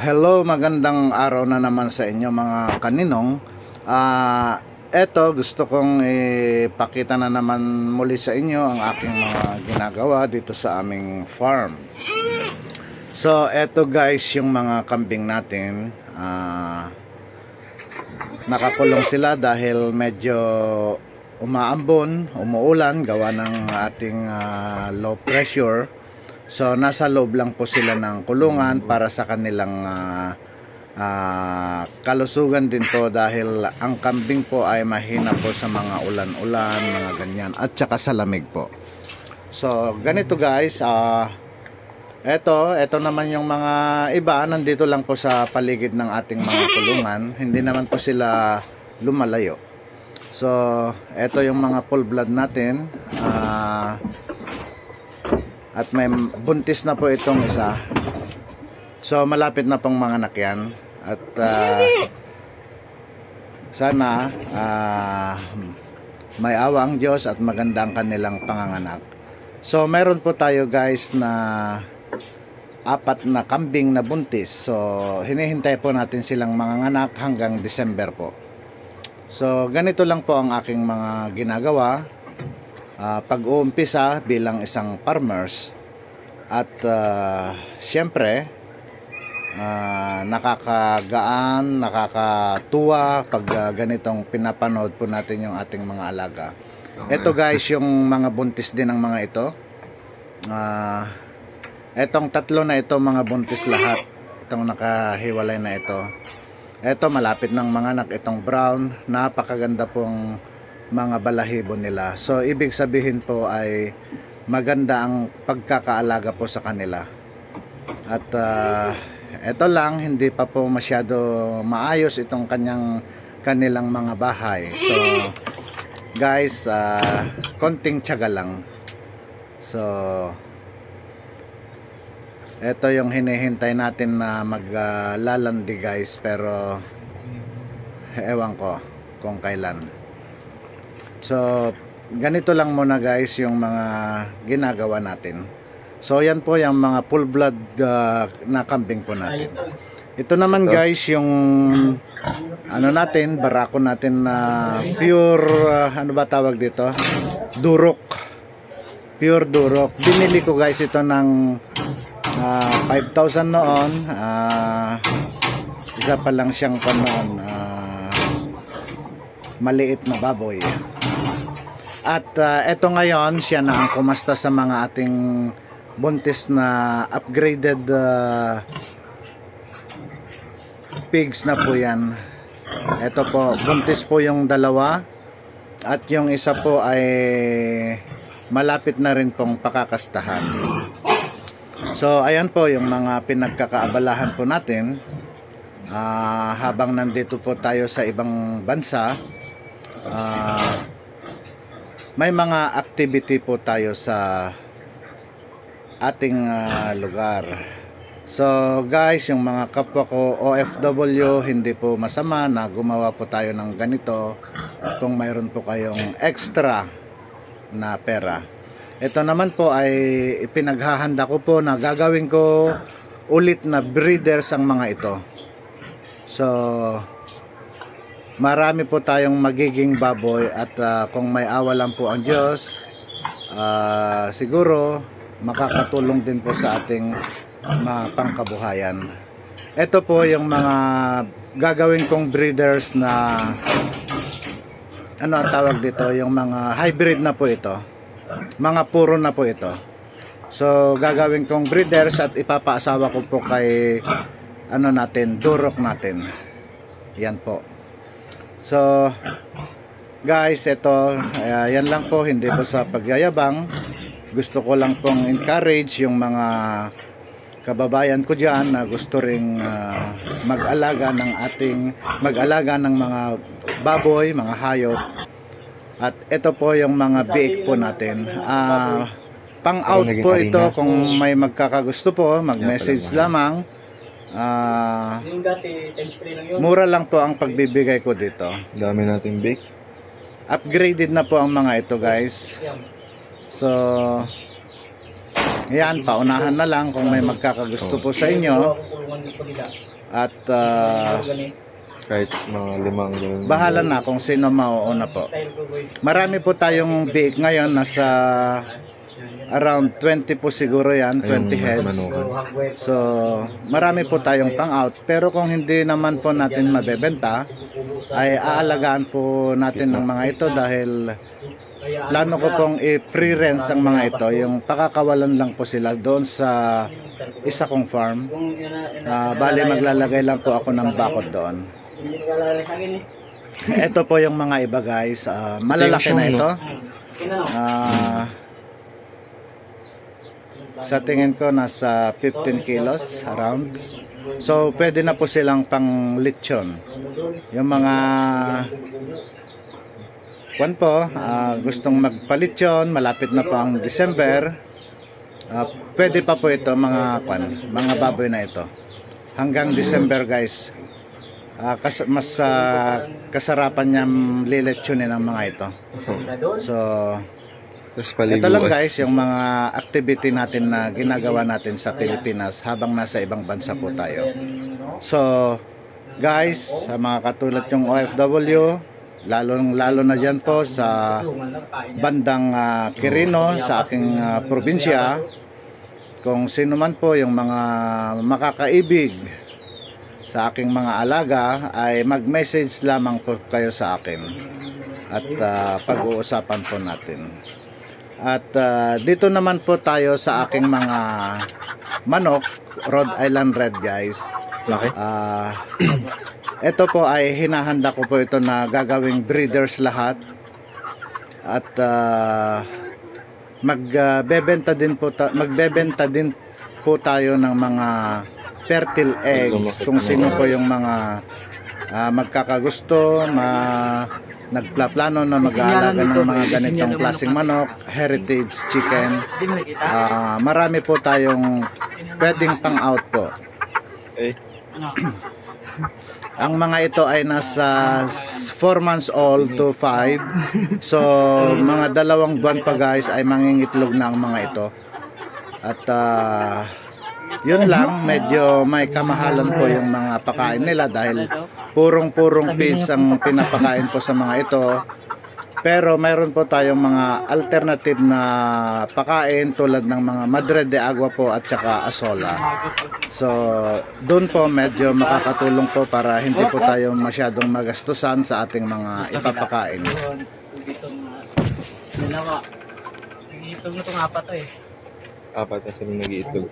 Hello, magandang araw na naman sa inyo mga kaninong. Eto, gusto kong ipakita na naman muli sa inyo ang aking mga ginagawa dito sa aming farm. So, eto guys, yung mga kambing natin. Nakakulong sila dahil medyo umaambon, umuulan, gawa ng ating low pressure. So nasa loob lang po sila ng kulungan para sa kanilang kalusugan din po, dahil ang kambing po ay mahina po sa mga ulan-ulan, mga ganyan, at saka sa lamig po. So ganito guys, eto naman yung mga iba, nandito lang po sa paligid ng ating mga kulungan, hindi naman po sila lumalayo. So eto yung mga full blood natin, at may buntis na po itong isa. So malapit na pong mga anak yan. At sana may awa ang Diyos at maganda ang kanilang panganganak. So meron po tayo guys na 4 na kambing na buntis. So hinihintay po natin silang manganganak hanggang December po. So ganito lang po ang aking mga ginagawa pag-uumpisa bilang isang farmers. At siyempre nakakagaan, nakakatuwa pag ganitong pinapanood po natin yung ating mga alaga. Ito guys, yung mga buntis din ng mga ito. Etong 3 na ito, mga buntis lahat. Itong nakahiwalay na ito. Ito malapit ng mga anak, itong brown, napakaganda pong mga balahibo nila. So ibig sabihin po ay maganda ang pagkakaalaga po sa kanila. At ito lang, hindi pa po masyado maayos itong kanilang mga bahay. So guys, konting tiyaga lang. So ito yung hinihintay natin na maglalandi guys, pero ewan ko kung kailan. So ganito lang muna guys yung mga ginagawa natin. So yan po yung mga full blood na kambing po natin. Ito naman guys yung ano natin, barako natin na pure ano ba tawag dito? Durok. Pure durok. Binili ko guys ito ng 5,000 noon. Isa pa lang siyang noon, maliit na baboy. At eto ngayon, siya na ang kumasta sa mga ating buntis na upgraded pigs na po yan. Eto po, buntis po yung 2 at yung isa po ay malapit na rin pong pakakastahan. So ayan po yung mga pinagkakaabalahan po natin habang nandito po tayo sa ibang bansa. May mga activity po tayo sa ating lugar. So guys, yung mga kapwa ko OFW, hindi po masama na gumawa po tayo ng ganito kung mayroon po kayong extra na pera. Ito naman po ay ipinaghahanda ko po na gagawin ko ulit na breeders ang mga ito. So marami po tayong magiging baboy at kung may awa lang po ang Diyos, siguro makakatulong din po sa ating pangkabuhayan. Ito po yung mga gagawin kong breeders na ano ang tawag dito, yung mga hybrid na po ito, mga puro na po ito. So gagawin kong breeders at ipapaasawa ko po kay ano natin, durok natin. Yan po. So guys, ito yan lang po, hindi po sa pagyayabang. Gusto ko lang pong encourage yung mga kababayan ko dyan na gusto ring mag-alaga ng mga baboy, mga hayop. At ito po yung mga biik po natin. Pang out po ito, kung may magkakagusto po, mag-message lamang. Mura lang po ang pagbibigay ko dito. Dami nating bake. upgraded na po ang mga ito guys. So yan, paunahan na lang kung may magkakagusto po sa inyo. At kahit mga 5 ganun. bahala na kung sino mauuna po. Marami po tayong biik ngayon, nasa around 20 po siguro yan, 20 heads. So marami po tayong pang out, pero kung hindi naman po natin mabebenta, ay aalagaan po natin ng mga ito dahil plano ko pong i-free range ang mga ito. Yung pakakawalan lang po sila doon sa isa kong farm. Bali maglalagay lang po ako ng bakod doon. Ito po yung mga iba guys. Malalaki na ito. Sa tingin ko nasa 15 kilos around. So pwede na po silang pang lechon. Yung mga po, gustong magpalitsyon, malapit na po ang December, pwede pa po ito mga baboy na ito. Hanggang December guys, mas kasarapan niyang liletsyonin ang mga ito. So, ito lang guys, yung mga activity natin na ginagawa natin sa Pilipinas habang nasa ibang bansa po tayo. So, guys, sa mga katulad yung OFW, lalo na dyan po sa bandang Quirino, sa aking probinsya, kung sino man po yung mga makakaibig sa aking mga alaga, ay mag-message lamang po kayo sa akin at pag-uusapan po natin. At dito naman po tayo sa aking mga manok, Rhode Island Red guys. Ito po ay hinahanda ko po ito na gagawing breeders lahat. At magbebenta din po tayo ng mga fertile eggs kung sino po yung mga magkakagusto, nagplaplano na mag-aalaga ng mga ganitong klaseng manok, heritage chicken. Marami po tayong pwedeng pang out po. Ang mga ito ay nasa 4 months old to 5. So mga 2 buwan pa guys ay mangingitlog na ang mga ito. At yun lang, medyo may kamahalan po yung mga pakain nila dahil purong feeds ang pinapakain po sa mga ito. Pero mayroon po tayong mga alternative na pakain tulad ng mga madre de agua po at saka asola. So doon po medyo makakatulong po para hindi po tayo masyadong magastusan sa ating mga ipapakain. Nag-iitlog na itong 4 eh. 4 na sila nag-iitlog.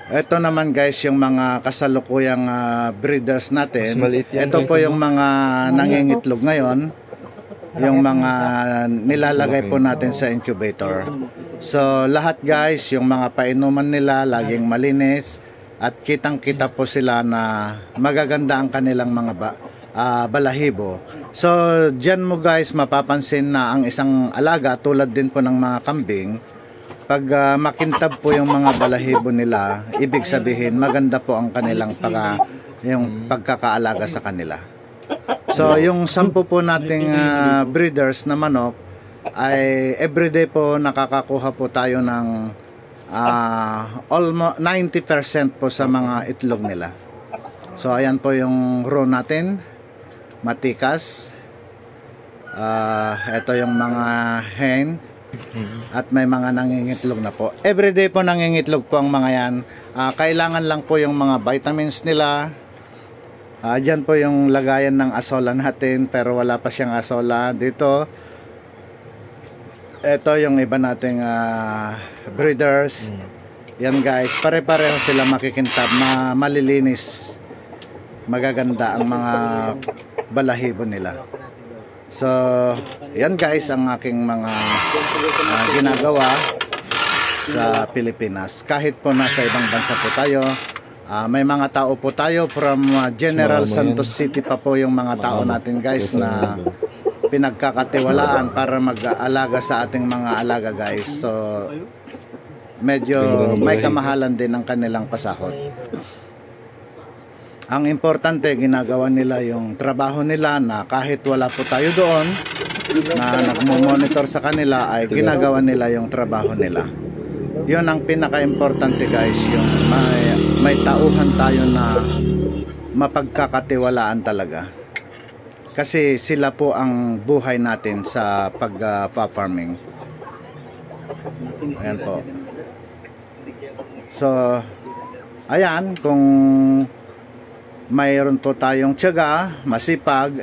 Ito naman guys yung mga kasalukuyang breeders natin. Ito po yung mga nangingitlog ngayon. Yung mga nilalagay po natin sa incubator. So lahat guys, yung mga painuman nila laging malinis. At kitang kita po sila na magaganda ang kanilang mga balahibo. So dyan mo guys mapapansin na ang isang alaga tulad din po ng mga kambing, pag makintab po yung mga balahibo nila, ibig sabihin maganda po ang kanilang yung pagkakaalaga sa kanila. So yung 10 po nating breeders na manok ay everyday po nakakakuha po tayo ng almost 90% po sa mga itlog nila. So ayan po yung row natin, matikas. Ito yung mga hen. At may mga nangingitlog na po. Everyday po nangingitlog po ang mga yan. Kailangan lang po yung mga vitamins nila. Diyan po yung lagayan ng asola natin, pero wala pa siyang asola dito. Ito yung iba nating breeders. Yan guys, pare-pareho sila makikintab, malilinis. Magaganda ang mga balahibo nila. So, yan guys ang aking mga ginagawa sa Pilipinas. Kahit po nasa ibang bansa po tayo, may mga tao po tayo from General Santos City pa po yung mga tao natin guys na pinagkakatiwalaan para mag-aalaga sa ating mga alaga guys. So, medyo may kamahalan din ang kanilang pasahod. Ang importante, ginagawa nila yung trabaho nila na kahit wala po tayo doon na nagmo-monitor sa kanila, ay ginagawa nila yung trabaho nila. Yun ang pinaka-importante guys, yung may tauhan tayo na mapagkakatiwalaan talaga. Kasi sila po ang buhay natin sa pag-farming. Ayan po. So, ayan, kung mayroon po tayong tiyaga, masipag,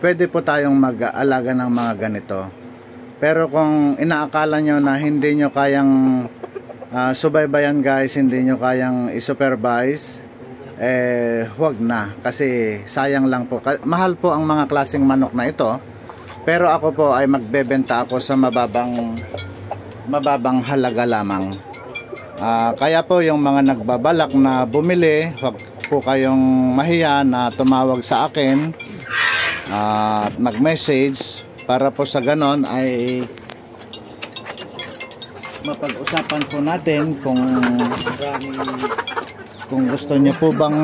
pwede po tayong mag-aalaga ng mga ganito. Pero kung inaakala nyo na hindi nyo kayang subaybayan guys, hindi nyo kayang i-supervise, huwag na. Kasi sayang lang po. Mahal po ang mga klaseng manok na ito. Pero ako po ay magbebenta ako sa mababang halaga lamang. Kaya po yung mga nagbabalak na bumili, huwag po kayong mahiya na tumawag sa akin at mag-message para po sa ganon ay mapag-usapan po natin kung gusto niyo po bang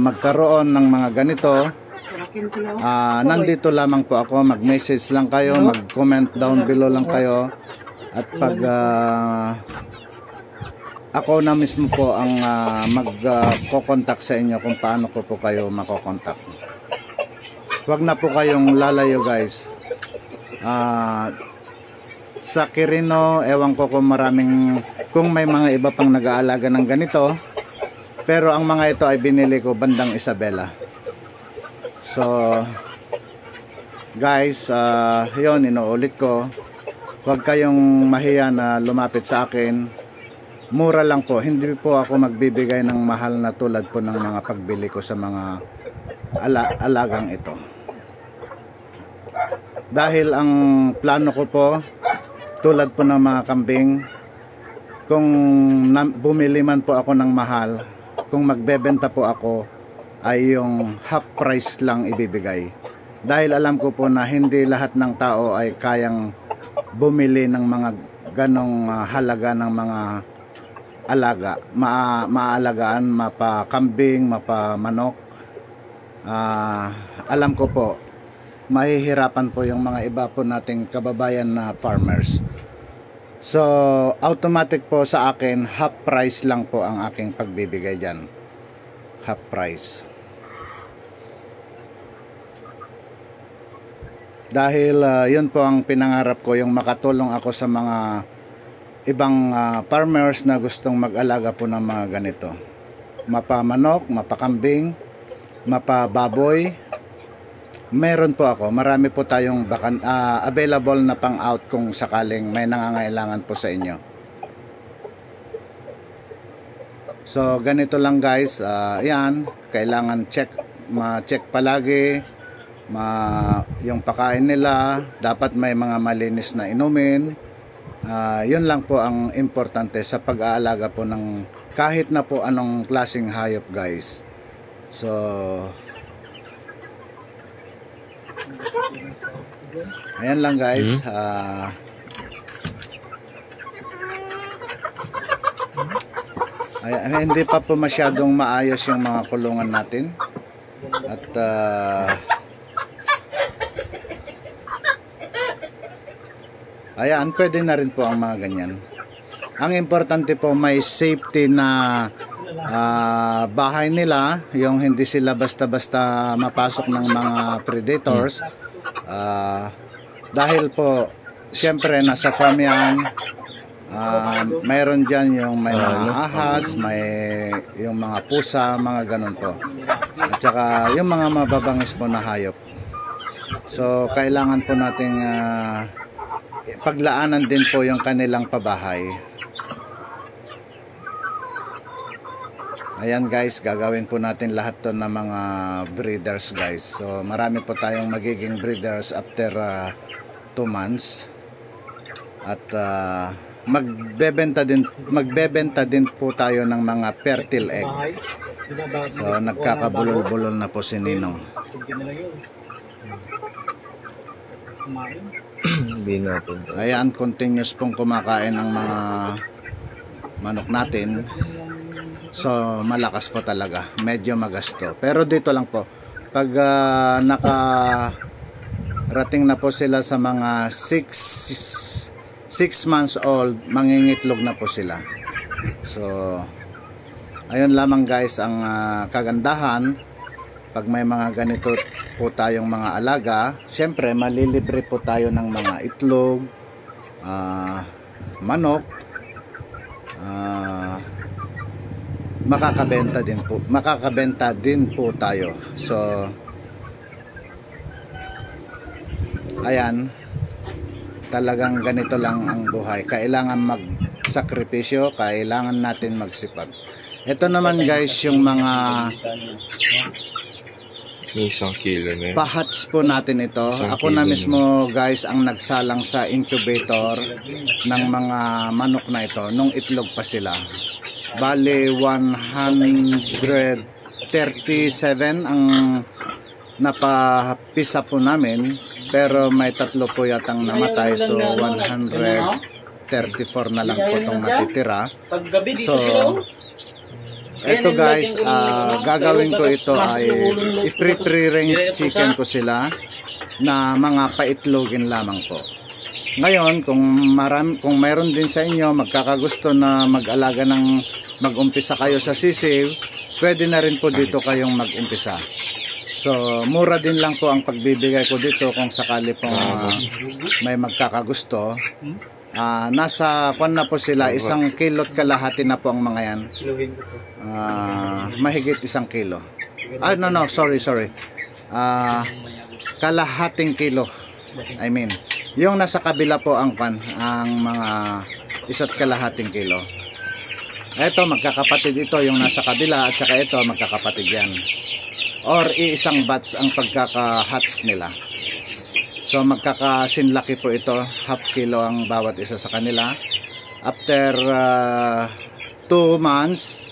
magkaroon ng mga ganito. Nandito lamang po ako, mag-message lang kayo, mag-comment down below lang kayo at pag ako na mismo po ang magko-contact sa inyo kung paano ko po kayo mako-contact. Huwag na po kayong lalayo guys. Sa Quirino, ewan ko kung may mga iba pang nag-aalaga ng ganito. Pero ang mga ito ay binili ko bandang Isabela. So, guys, yun, inuulit ko. Huwag kayong mahiya na lumapit sa akin. Mura lang po, hindi po ako magbibigay ng mahal na tulad po ng mga pagbili ko sa mga alagang ito. Dahil ang plano ko po, tulad po ng mga kambing, kung bumili man po ako ng mahal, kung magbebenta po ako, ay yung half price lang ibibigay. Dahil alam ko po na hindi lahat ng tao ay kayang bumili ng mga ganong halaga ng mga alaga, maalagaan, mapakambing, mapamanok. Alam ko po, mahihirapan po yung mga iba po nating kababayan na farmers. So, automatic po sa akin, half price lang po ang aking pagbibigay dyan. Half price. Dahil yun po ang pinangarap ko, yung makatulong ako sa mga ibang farmers na gustong mag-alaga po ng mga ganito. Mapamanok, mapakambing, mapababoy. Meron po ako. Marami po tayong available na pang-out kung sakaling may nangangailangan po sa inyo. So, ganito lang guys. Yan, kailangan ma-check palagi. Yung pakain nila, dapat may mga malinis na inumin. Yun lang po ang importante sa pag-aalaga po ng kahit na po anong klaseng hayop guys. So, ayan lang guys. Hindi pa po masyadong maayos yung mga kulungan natin. At ayan, pwede na rin po ang mga ganyan. Ang importante po may safety na bahay nila, yung hindi sila basta-basta mapasok ng mga predators. Dahil po, siyempre nasa farm yan, mayroon dyan yung may mga ahas, may yung mga pusa, mga ganun po. At saka yung mga mababangis po na hayop. So, kailangan po nating paglaanan din po yung kanilang pabahay. Ayan guys, gagawin po natin lahat to ng mga breeders guys. So marami po tayong magiging breeders after 2 months. At magbebenta din po tayo ng mga fertile egg. So nagkakabulol-bulol na po si Ninong. Hindi natin. Ayan, continuous pong kumakain ng mga manok natin. So malakas po talaga, medyo magasto. Pero dito lang po, pag nakarating na po sila sa mga 6 months old, mangingitlog na po sila. So ayun lamang guys ang kagandahan pag may mga ganito po tayong mga alaga. Siyempre malilibre po tayo ng mga itlog, manok, makakabenta din po tayo. So ayan, talagang ganito lang ang buhay. Kailangan magsakripisyo, kailangan natin magsipag. Ito naman guys yung mga May 1 kilo na yun. pahats po natin ito. Isang Ako na kilo mismo guys ang nagsalang sa incubator ng mga manok na ito nung itlog pa sila. Bali 137 ang napapisa po namin, pero may 3 po yatang namatay, so 134 na lang po itong natitira. So eto guys, gagawin ko ito ay i-pre-range chicken ko sila na mga paitlogin lamang po. Ngayon, kung mayroon din sa inyo magkakagusto na mag-alaga ng mag-umpisa kayo sa sisiw, pwede na rin po dito kayong mag-umpisa. So mura din lang po ang pagbibigay ko dito kung sakali pong may magkakagusto. Nasa kwan na po sila, 1 kilo't kalahati na po ang mga yan. Mahigit 1 kilo. Sorry. Kalahating kilo. I mean, yung nasa kabila po ang kwan, ang mga 1 kalahating kilo. Ito magkakapatid ito, yung nasa kabila, at saka ito magkakapatid yan. Or iisang batch ang pagkaka-hats nila. So magkakasinlaki po ito, 1/2 kilo ang bawat isa sa kanila. After 2 months,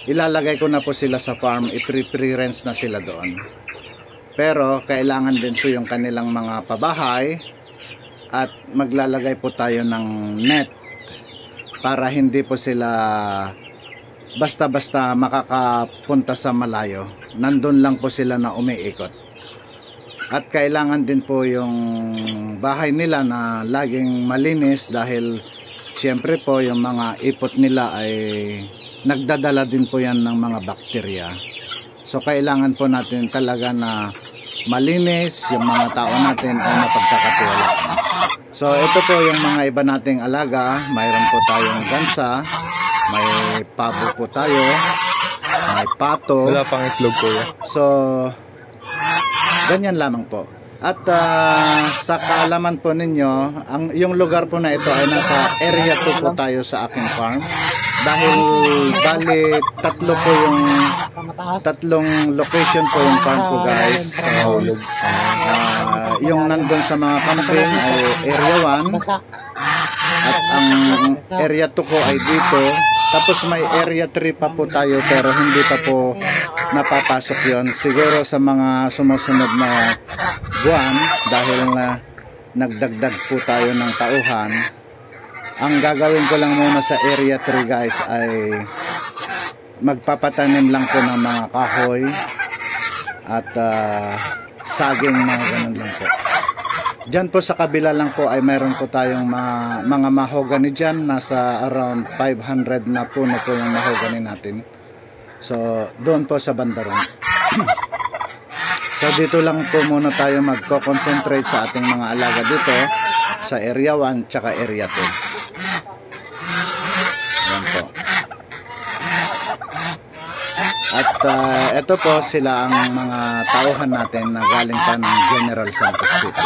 ilalagay ko na po sila sa farm, i-pre-rinse na sila doon. Pero kailangan din po yung kanilang mga pabahay at maglalagay po tayo ng net para hindi po sila basta-basta makakapunta sa malayo. Nandun lang po sila na umiikot. At kailangan din po yung bahay nila na laging malinis dahil siyempre po yung mga ipot nila ay nagdadala din po yan ng mga bakterya. So kailangan po natin talaga na malinis, yung mga tao natin ay mapagkakatiwalaan. So ito po yung mga iba nating alaga. Mayroon po tayong gansa, may pabo po tayo, may pato. Wala pang itlog po yan. So ganyan lamang po. At sa kaalaman po ninyo, yung lugar po na ito ay nasa area 2 po tayo sa aking farm. Dahil bali 3 po yung 3 location po yung farm ko guys. So yung nandun sa mga kambing ay area 1 at ang area 2 ko ay dito. Tapos may area 3 pa po tayo pero hindi pa po napapasok yon. Siguro sa mga sumusunod na buwan dahil nagdagdag po tayo ng tauhan. Ang gagawin ko lang muna sa area 3 guys ay magpapatanim lang po ng mga kahoy at saging, mga ganun lang po. Diyan po sa kabila lang po ay mayroon po tayong mga mahogany dyan. Nasa around 500 na puno po yung mahogany natin. So doon po sa bandarong. So dito lang po muna tayo magko-concentrate sa ating mga alaga dito sa area 1 tsaka area 2. Yan po. At ito po sila ang mga tauhan natin na galing pa ng General Santos City.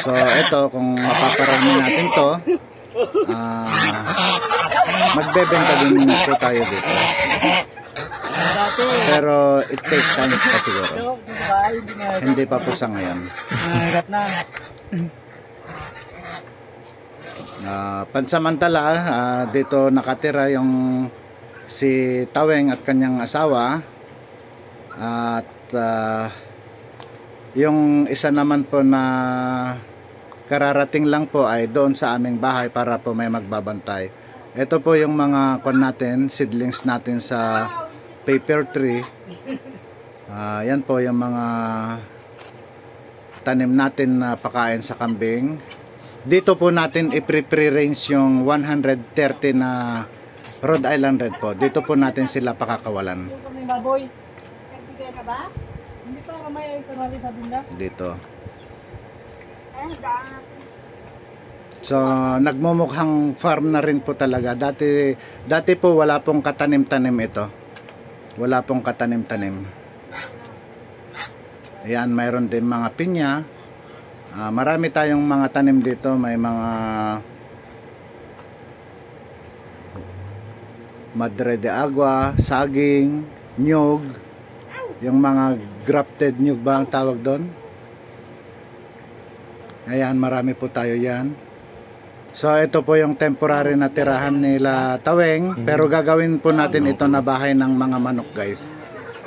So ito, kung mapaparami natin to, magbebenta din po tayo dito. Pero it takes time pa siguro. Hindi pa po sa ngayon. Pansamantala, dito nakatira yung si Taweng at kanyang asawa. At yung isa naman po na kararating lang po ay doon sa aming bahay para po may magbabantay. Ito po yung mga kon natin, seedlings natin sa paper tree. Yan po yung mga tanim natin na pakain sa kambing. Dito po natin i-pre-range yung 130 na Rhode Island Red po. Dito po natin sila pakakawalan. May baboy. Nagbigay ka ba? Hindi pa kamay ay karali sa bunda. Dito. So, nagmumukhang farm na rin po talaga. Dati po wala pong katanim-tanim ito. Wala pong katanim-tanim. Ayan, mayroon din mga pinya. Marami tayong mga tanim dito. May mga madre de agua, saging, nyug. Yung mga grafted nyug ba ang tawag doon? Ayan, marami po tayo yan. So ito po yung temporary na tirahan nila Taweng, pero gagawin po natin ito na bahay ng mga manok, guys.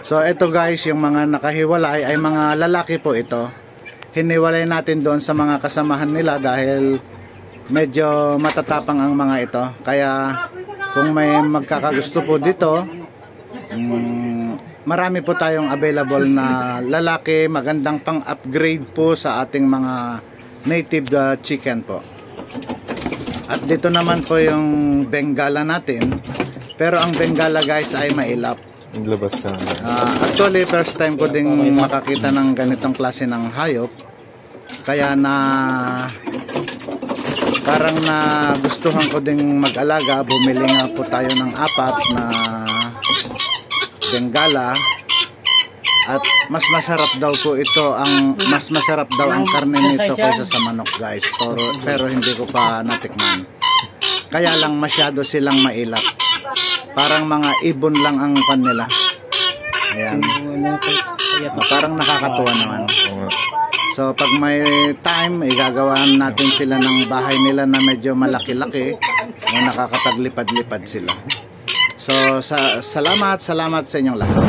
So ito guys, yung mga nakahiwalay ay mga lalaki po ito. Hiniwalay natin doon sa mga kasamahan nila dahil medyo matatapang ang mga ito. Kaya kung may magkakagusto po dito, marami po tayong available na lalaki, magandang pang-upgrade po sa ating mga native chicken po. At dito naman po yung Bengala natin. Pero ang Bengala guys ay mailap. Naglabas ka na. Actually first time ko ding makakita ng ganitong klase ng hayop. Kaya parang na gustuhan ko ding mag-alaga. Bumili nga po tayo ng 4 na Bengala. At mas masarap daw po ito, mas masarap daw ang karne nito kaysa sa manok guys. Pero hindi ko pa natikman. Kaya lang masyado silang mailap. Parang mga ibon lang ang kanila. Ayan. Parang nakakatuwa naman. So pag may time, igagawan natin sila ng bahay nila na medyo malaki-laki na nakakataglipad-lipad sila. So salamat sa inyong lahat.